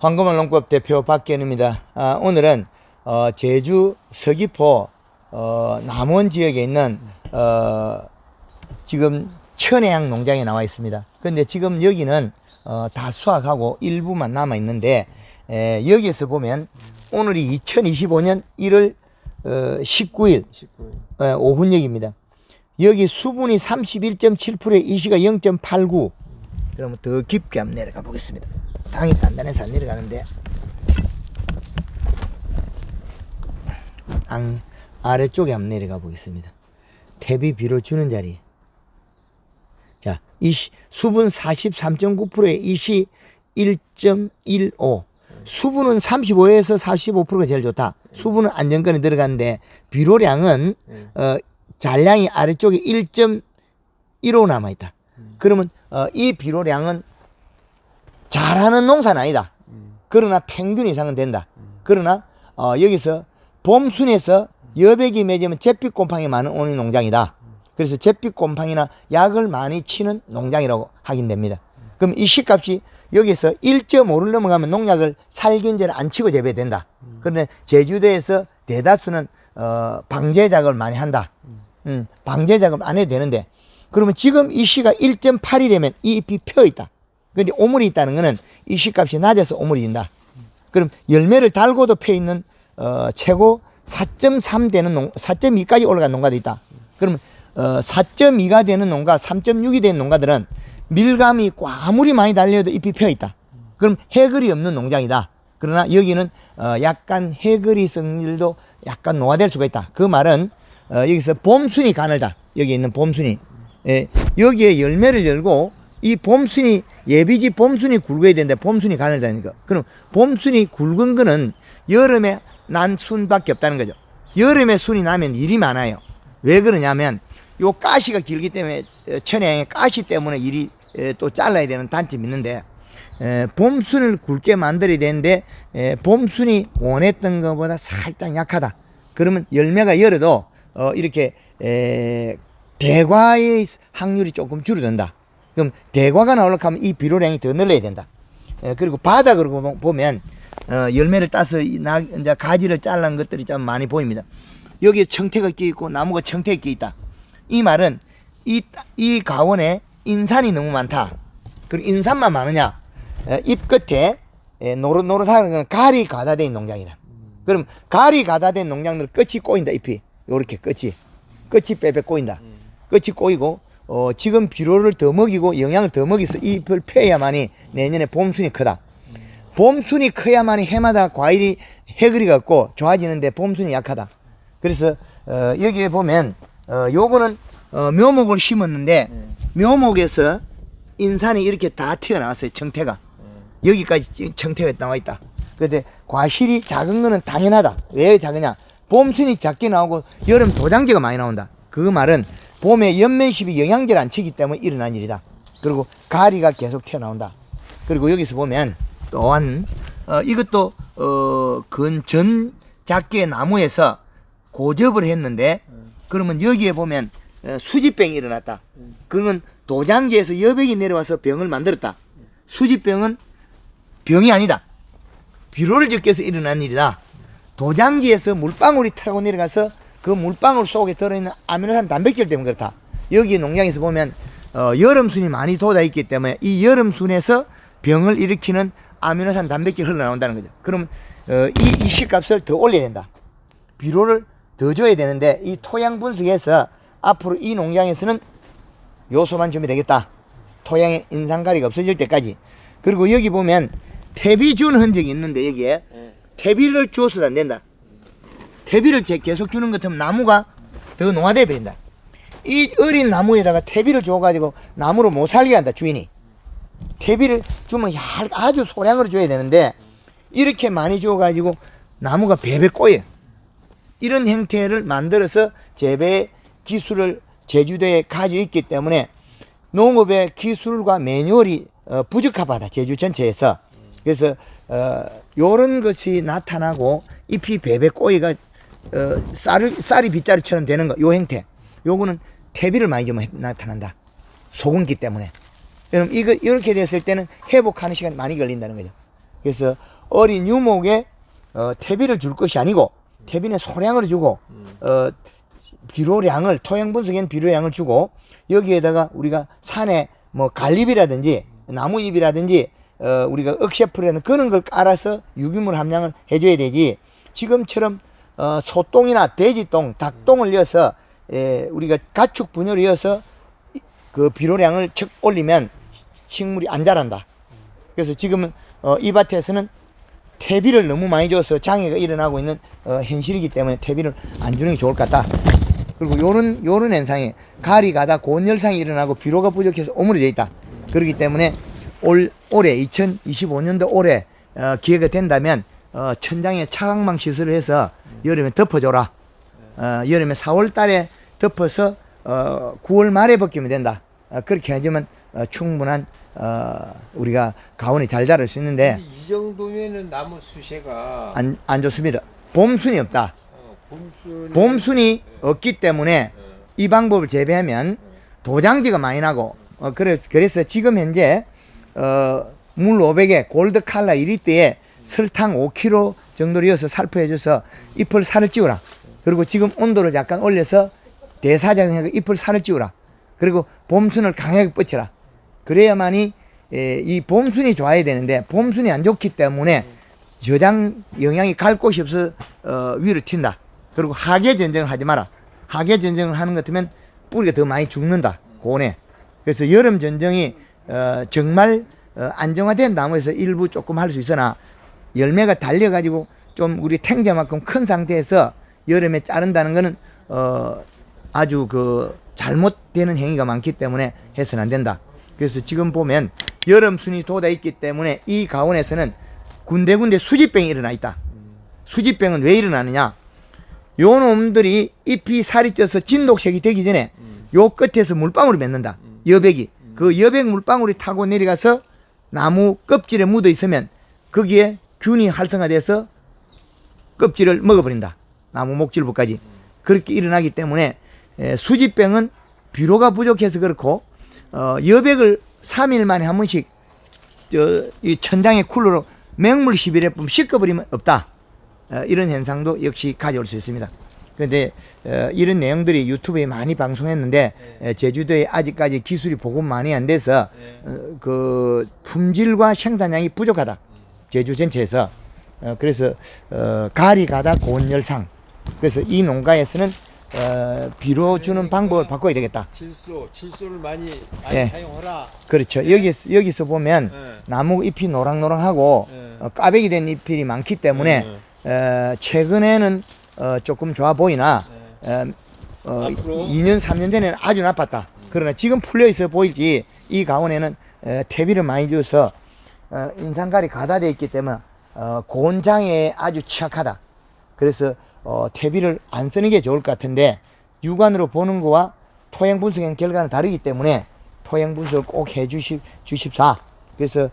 황금알 농법 대표 박기현입니다. 오늘은 제주 서귀포 남원 지역에 있는 지금 천혜향 농장에 나와 있습니다. 근데 지금 여기는 다 수확하고 일부만 남아 있는데 여기에서 보면 오늘이 2025년 1월 19일 오후역입니다. 여기 수분이 31.7%에 이 시가 0.89. 그러면 더 깊게 한번 내려가 보겠습니다. 당이 단단해서 안 내려가는데 아래쪽에 한번 내려가 보겠습니다. 탭이 비로 주는 자리. 자, 이 수분 43.9%에 이시 1.15. 수분은 35에서 45%가 제일 좋다. 수분은 안정권에 들어가는데 비료량은 잔량이 아래쪽에 1.15 남아있다. 그러면 이 비료량은 잘하는 농사는 아니다. 그러나 평균 이상은 된다. 그러나 여기서 봄순에서 여백이 맺으면 잿빛 곰팡이 많은 오는 농장이다. 그래서 잿빛 곰팡이나 약을 많이 치는 농장이라고 확인됩니다. 그럼 이 시값이 여기서 1.5를 넘어가면 농약을 살균제를 안 치고 재배된다. 그런데 제주도에서 대다수는 방제 작업을 많이 한다. 방제 작업 안 해도 되는데, 그러면 지금 이 시가 1.8이 되면 이 잎이 펴 있다. 근데 오물이 있다는 거는 이 시값이 낮아서 오물이 진다. 그럼 열매를 달고도 펴 있는 최고 4.3 되는 4.2까지 올라간 농가도 있다. 그러면 4.2가 되는 농가, 3.6이 되는 농가들은 밀감이 아무리 많이 달려도 잎이 펴 있다. 그럼 해글이 없는 농장이다. 그러나 여기는 약간 해글이 성질도 약간 노화될 수가 있다. 그 말은 여기서 봄순이 가늘다. 여기 있는 봄순이. 여기에 열매를 열고 이 봄순이 예비지 봄순이 굵어야 되는데 봄순이 가늘다는 거. 그럼 봄순이 굵은 거는 여름에 난 순밖에 없다는 거죠. 여름에 순이 나면 일이 많아요. 왜 그러냐면 요 가시가 길기 때문에 천혜향의 가시 때문에 일이 또 잘라야 되는 단점이 있는데 봄순을 굵게 만들어야 되는데 봄순이 원했던 것보다 살짝 약하다. 그러면 열매가 열어도 이렇게 대과의 확률이 조금 줄어든다. 그럼 대과가 나오려고 하면 이 비료량이 더 늘려야 된다. 그리고 바닥으로 보면 열매를 따서 이제 가지를 잘란 것들이 좀 많이 보입니다. 여기에 청태가 끼어 있고 나무가 청태가 끼어 있다. 이 말은 이 가원에 인산이 너무 많다. 그리고 인산만 많으냐? 잎 끝에 노릇노릇한 건 가리 가다된 농장이다. 그럼 가리 가다된 농장들은 끝이 꼬인다. 잎이 요렇게 끝이 빼빼 꼬인다. 끝이 꼬이고 지금 비료를 더 먹이고 영양을 더 먹여서 이 잎을 펴야만이 내년에 봄순이 크다. 봄순이 커야만이 해마다 과일이 해글이 갖고 좋아지는데 봄순이 약하다. 그래서 여기에 보면 요거는 묘목을 심었는데 묘목에서 인산이 이렇게 다 튀어나왔어요. 청태가 여기까지 청태가 나와 있다. 그런데 과실이 작은 거는 당연하다. 왜 작으냐? 봄순이 작게 나오고 여름 도장지가 많이 나온다. 그 말은 봄에 연면십이 영양제를 안 치기 때문에 일어난 일이다. 그리고 가리가 계속 튀어나온다. 그리고 여기서 보면 또한 이것도 전 작게 나무에서 고접을 했는데 그러면 여기에 보면 수지병이 일어났다. 그건 도장지에서 여백이 내려와서 병을 만들었다. 수지병은 병이 아니다. 비료를 적게서 일어난 일이다. 도장지에서 물방울이 타고 내려가서 그 물방울 속에 들어있는 아미노산 단백질 때문에 그렇다. 여기 농장에서 보면 여름순이 많이 돋아있기 때문에 이 여름순에서 병을 일으키는 아미노산 단백질이 흘러나온다는 거죠. 그럼 이 시값을 더 올려야 된다. 비료를 더 줘야 되는데 이 토양 분석에서 앞으로 이 농장에서는 요소만 주면 되겠다. 토양의 인산가리가 없어질 때까지. 그리고 여기 보면 퇴비 준 흔적이 있는데 여기에 퇴비를 주어서도 안 된다. 퇴비를 계속 주는 것 같으면 나무가 더 노화돼 버린다. 이 어린 나무에다가 퇴비를 줘가지고 나무를 못 살게 한다. 주인이 퇴비를 주면 아주 소량으로 줘야 되는데 이렇게 많이 줘가지고 나무가 베베 꼬여. 이런 형태를 만들어서 재배 기술을 제주도에 가지고 있기 때문에 농업의 기술과 매뉴얼이 부적합하다. 제주 전체에서. 그래서 요런 것이 나타나고 잎이 베베 꼬이가 쌀이 빗자루처럼 되는 거, 요 형태. 요거는 퇴비를 많이 주면 나타난다. 소금기 때문에. 그럼 이렇게 됐을 때는 회복하는 시간이 많이 걸린다는 거죠. 그래서 어린 유목에 퇴비를 줄 것이 아니고 퇴비는 소량으로 주고 비료량을 토양 분석엔 비료량을 주고 여기에다가 우리가 산에 뭐 갈잎이라든지 나무잎이라든지 우리가 억새풀이라는 그런 걸 깔아서 유기물 함량을 해줘야 되지. 지금처럼 소똥이나 돼지똥, 닭똥을 이어서 우리가 가축 분열을 이어서 그 비료량을 척 올리면 식물이 안 자란다. 그래서 지금은 이 밭에서는 퇴비를 너무 많이 줘서 장애가 일어나고 있는 현실이기 때문에 퇴비를 안 주는 게 좋을 것 같다. 그리고 요런 현상이 가을이 가다 고온열상이 일어나고 비료가 부족해서 오므려져 있다. 그렇기 때문에 올해 2025년도 올해 기회가 된다면 천장에 차광망 시설을 해서 여름에 덮어줘라. 여름에 4월 달에 덮어서 9월 말에 벗기면 된다. 그렇게 해주면 충분한 우리가 가온이 잘 자랄 수 있는데 이 정도면은 나무 수세가 안 좋습니다. 봄순이 없다. 봄순이 없기 때문에 이 방법을 재배하면 도장지가 많이 나고 그래서 지금 현재 물 500에 골드 칼라 1리터에 설탕 5kg 정도를 이어서 살포해줘서 잎을 살을 찌우라. 그리고 지금 온도를 약간 올려서 대사작용해서 잎을 살을 찌우라. 그리고 봄순을 강하게 뻗쳐라. 그래야만이 이 봄순이 좋아야 되는데 봄순이 안 좋기 때문에 저장 영양이 갈 곳이 없어 위로 튄다. 그리고 하계 전쟁을 하지 마라. 하계 전쟁을 하는 것 같으면 뿌리가 더 많이 죽는다. 고온에. 그래서 여름 전쟁이 정말 안정화된 나무에서 일부 조금 할 수 있으나 열매가 달려가지고 좀 우리 탱자만큼 큰 상태에서 여름에 자른다는 거는 아주 그 잘못되는 행위가 많기 때문에 해서는 안 된다. 그래서 지금 보면 여름순이 돋아 있기 때문에 이 가온에서는 군데군데 수지병이 일어나 있다. 수지병은 왜 일어나느냐? 요 놈들이 잎이 살이 쪄서 진독색이 되기 전에 요 끝에서 물방울이 맺는다. 여백이. 그 여백 물방울이 타고 내려가서 나무 껍질에 묻어 있으면 거기에 균이 활성화돼서 껍질을 먹어버린다. 나무 목질부까지. 그렇게 일어나기 때문에 수지병은 비료가 부족해서 그렇고 여백을 3일 만에 한 번씩 이 천장의 쿨러로 맹물 11회품 씻어버리면 없다. 이런 현상도 역시 가져올 수 있습니다. 그런데 이런 내용들이 유튜브에 많이 방송했는데 제주도에 아직까지 기술이 보급 많이 안 돼서 그 품질과 생산량이 부족하다. 제주 전체에서. 그래서 가을이 가다 고온열상. 그래서 이 농가에서는 비료 주는 방법을 바꿔야 되겠다. 질소를 많이 예. 사용하라. 그렇죠. 여기서 보면 나무 잎이 노랑노랑하고 까베기 된 잎들이 많기 때문에 최근에는 조금 좋아 보이나 2년 3년 전에는 아주 나빴다. 그러나 지금 풀려 있어 보일지 이 가온에는 퇴비를 많이 줘서 인산갈이 가다되어 있기 때문에 고온장애에 아주 취약하다. 그래서 퇴비를 안 쓰는 게 좋을 것 같은데 육안으로 보는 거와 토양 분석의 결과는 다르기 때문에 토양 분석을 꼭 해 주십사. 그래서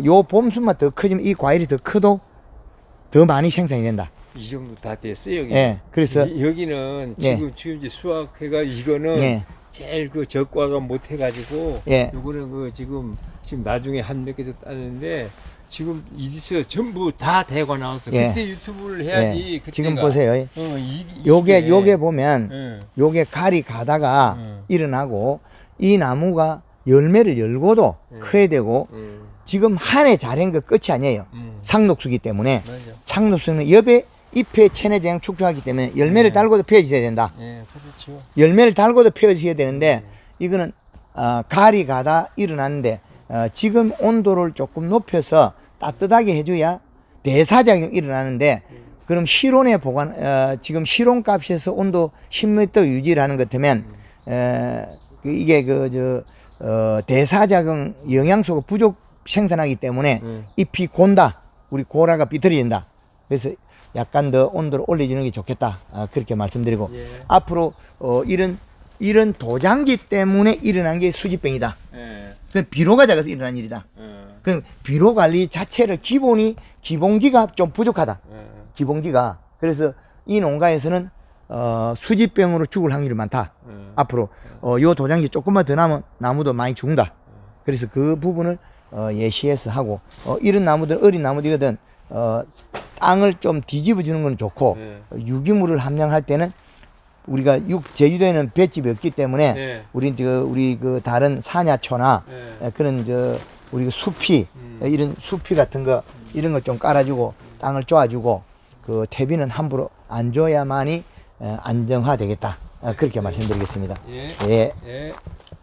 요 봄순만 더 커지면 이 과일이 더 커도 더 많이 생산이 된다. 이 정도 다 됐어요, 여기. 예. 그래서 여기는 지금 이제 수확해가 이거는 제일 그 적과가 못 해가지고 요거는 그 지금 나중에 한 몇 개서 따는데 지금 이디스 전부 다 대과 나왔어. 그때 유튜브를 해야지. 그때가. 지금 보세요. 요게 보면 요게 갈이 가다가 일어나고 이 나무가 열매를 열고도 커야 되고 지금 한 해 잘한 거 끝이 아니에요. 상록수기 때문에. 맞아. 상록수는 옆에 잎에 체내 제형 축소하기 때문에 열매를 달고도 펴져야 된다. 그렇죠. 열매를 달고도 펴져야 되는데 이거는 갈이 가다 일어났는데 지금 온도를 조금 높여서 따뜻하게 해줘야 대사작용이 일어나는데 그럼 실온에 지금 실온 값에서 온도 10m 유지를 하는 것 같으면 이게 대사작용 영양소가 부족 생산하기 때문에 잎이 곤다. 우리 고라가 비틀어진다. 그래서 약간 더 온도를 올려주는 게 좋겠다. 그렇게 말씀드리고 앞으로 이런 도장기 때문에 일어난 게 수지병이다. 그 비료가 작아서 일어난 일이다. 그 비료 관리 자체를 기본기가 좀 부족하다. 기본기가. 그래서 이 농가에서는 수지병으로 죽을 확률이 많다. 앞으로 요 도장기 조금만 더 나면 나무도 많이 죽는다. 그래서 그 부분을 예시해서 하고 이런 나무들 어린 나무들이거든 땅을 좀 뒤집어 주는 건 좋고 유기물을 함량할 때는 우리가 제주도에는 볏집이 없기 때문에 우리 그 다른 사냐초나 그런 우리 숲이 이런 숲이 같은 거 이런 걸 좀 깔아주고 땅을 쪼아주고 그 퇴비는 함부로 안 줘야만이 안정화 되겠다. 그렇게 말씀드리겠습니다. 예. 예. 예.